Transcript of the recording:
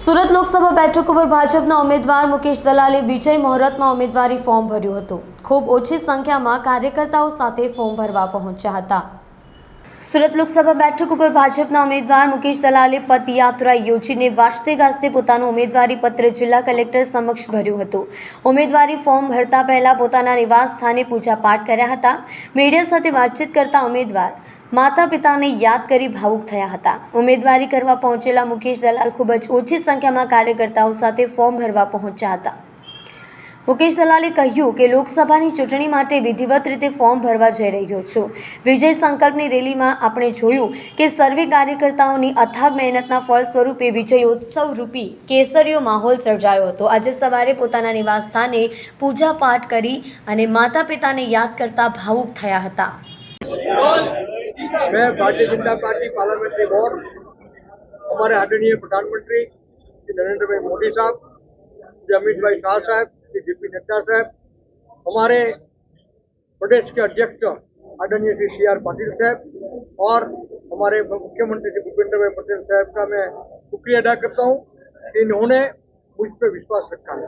સુરત લોકસભા બેઠક ઉપર ભાજપના ઉમેદવાર મુકેશ દલાલે વિજય મુહૂર્તમાં ઉમેદવારી ફોર્મ ભર્યું હતું। ખૂબ ઓછી સંખ્યામાં કાર્યકર્તાઓ સાથે ફોર્મ ભરવા પહોંચ્યા હતા। સુરત લોકસભા બેઠક ઉપર ભાજપના ઉમેદવાર મુકેશ દલાલે પદયાત્રા યોજીને વાજતે ગાજતે પોતાનું ઉમેદવારી પત્ર જિલ્લા કલેક્ટર સમક્ષ ભર્યું હતું। ઉમેદવારી ફોર્મ ભરતા પહેલા પોતાના નિવાસ સ્થાને પૂજા પાઠ કર્યા હતા। મીડિયા સાથે વાતચીત કરતા ઉમેદવાર माता पिता ने याद करी भावुक थया हता। उम्मीदवारी करवा पहुंचेला मुकेश दलाल खूब ज ओછી संख्यामां कार्यकर्ताओं साथे फॉर्म भरवा पहुंच्या हता। मुकेश दलाले कह्युं के लोकसभानी चूंटणी माटे विधिवत रीते फॉर्म भरवा जई रह्यो छुं। विजय संकल्पनी रेलीमां आपणे जोयुं के सर्वे कार्यकर्ताओनी अथाग मेहनतना फळ स्वरूपे विजयोत्सव रूपी केसरियो माहोल सर्जायो हतो। आज सवारे पोताना निवास स्थाने पूजा पाठ करी अने माता पिताने याद करता भावुक थया हता। मैं Bharatiya Janata party parliamentary board, हमारे आदरणीय प्रधानमंत्री श्री नरेंद्र भाई मोदी साहब, श्री अमित भाई शाह साहब, श्री जेपी नड्डा साहब, हमारे प्रदेश के अध्यक्ष आदरणीय श्री CR पाटिल साहब और हमारे मुख्यमंत्री श्री भूपेंद्र भाई पटेल साहब का मैं शुक्रिया अदा करता हूँ कि इन्होंने मुझ पर विश्वास रखा है।